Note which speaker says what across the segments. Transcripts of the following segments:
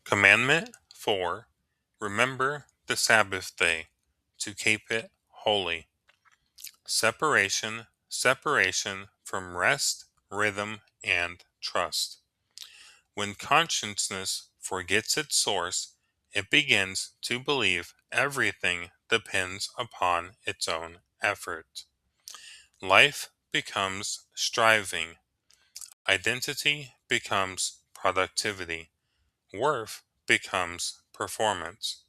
Speaker 1: Commandment 4. Remember the Sabbath day to keep it holy. Separation from rest, rhythm, and trust. When consciousness forgets its source, it begins to believe everything depends upon its own effort. Life becomes striving. Identity becomes productivity. Worth becomes performance.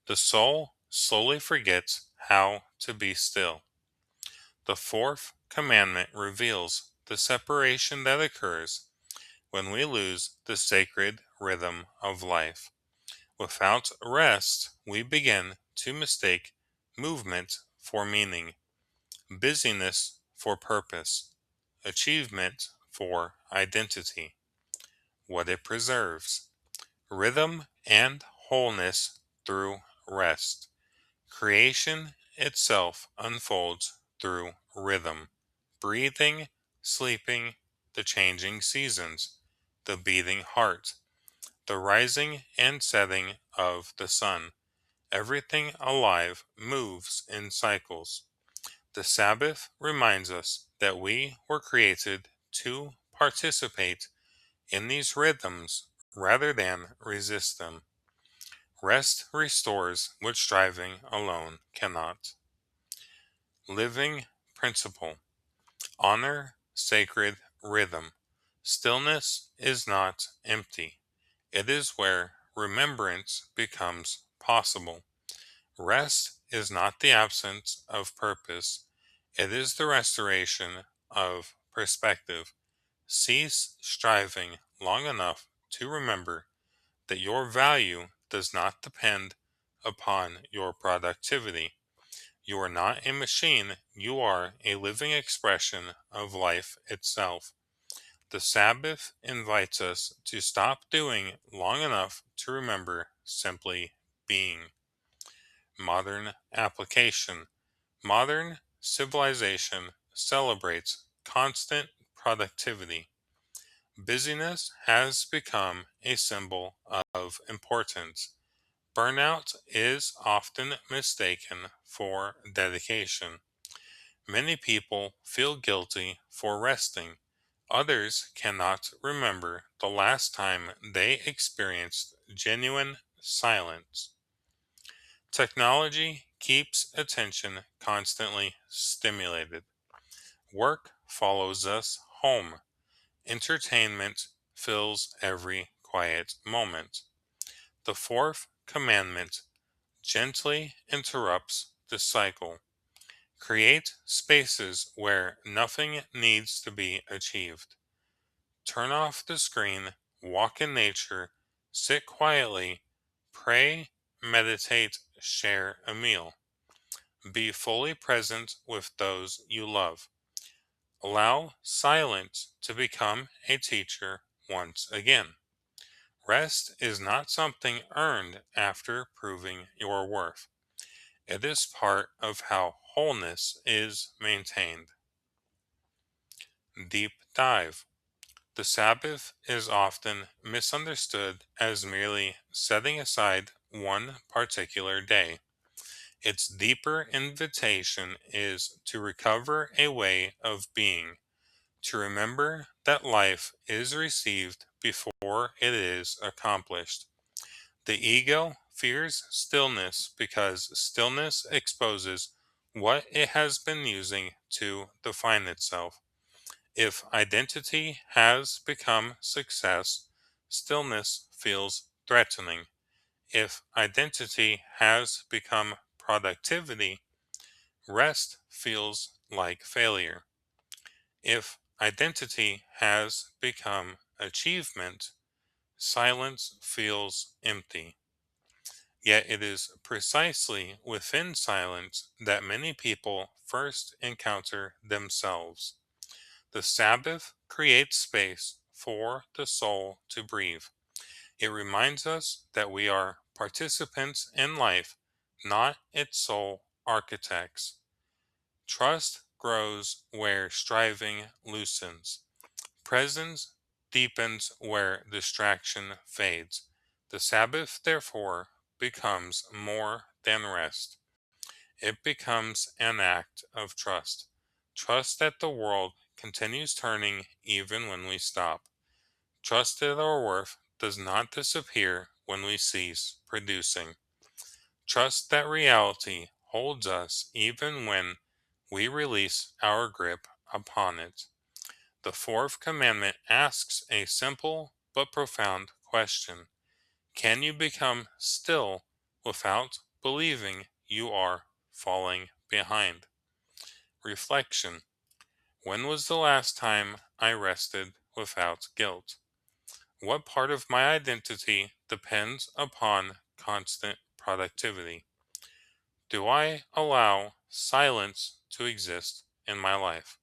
Speaker 1: The soul slowly forgets how to be still. The fourth commandment reveals the separation that occurs when we lose the sacred rhythm of life. Without rest, we begin to mistake movement for meaning, busyness for purpose, achievement for identity. What it preserves: rhythm and wholeness through rest. Creation itself unfolds through rhythm: breathing, sleeping, the changing seasons, the beating heart, the rising and setting of the sun. Everything alive moves in cycles. The Sabbath reminds us that we were created to participate in these rhythms rather than resist them. Rest restores what striving alone cannot. Living principle: honor sacred rhythm. Stillness is not empty. It is where remembrance becomes possible. Rest is not the absence of purpose. It is the restoration of perspective. Cease striving long enough to remember that your value does not depend upon your productivity. You are not a machine, you are a living expression of life itself. The Sabbath invites us to stop doing long enough to remember simply being. Modern application. Modern civilization celebrates constant productivity. Busyness has become a symbol of importance. Burnout is often mistaken for dedication. Many people feel guilty for resting. Others cannot remember the last time they experienced genuine silence. Technology keeps attention constantly stimulated. Work follows us home. Entertainment fills every quiet moment. The fourth commandment gently interrupts the cycle. Create spaces where nothing needs to be achieved. Turn off the screen, walk in nature, sit quietly, pray, meditate, share a meal. Be fully present with those you love. Allow silence to become a teacher once again. Rest is not something earned after proving your worth. It is part of how wholeness is maintained. Deep dive. The Sabbath is often misunderstood as merely setting aside one particular day. Its deeper invitation is to recover a way of being, to remember that life is received before it is accomplished. The ego fears stillness because stillness exposes what it has been using to define itself. If identity has become success, stillness feels threatening. If identity has become productivity, rest feels like failure. If identity has become achievement, silence feels empty. Yet it is precisely within silence that many people first encounter themselves. The Sabbath creates space for the soul to breathe. It reminds us that we are participants in life, not its sole architects. Trust grows where striving loosens. Presence deepens where distraction fades. The Sabbath, therefore, becomes more than rest. It becomes an act of trust. Trust that the world continues turning even when we stop. Trust that our worth does not disappear when we cease producing. Trust that reality holds us even when we release our grip upon it. The fourth commandment asks a simple but profound question. Can you become still without believing you are falling behind? Reflection. When was the last time I rested without guilt? What part of my identity depends upon constant productivity? Do I allow silence to exist in my life?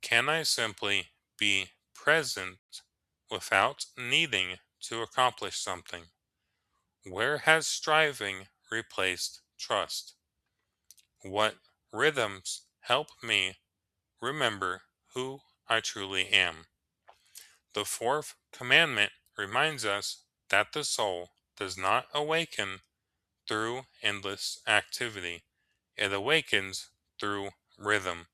Speaker 1: Can I simply be present without needing to accomplish something? Where has striving replaced trust? What rhythms help me remember who I truly am? The fourth commandment reminds us that the soul does not awaken through endless activity, it awakens through rhythm.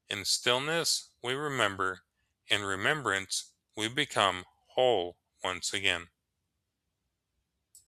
Speaker 1: In stillness, we remember. In remembrance, we become whole once again.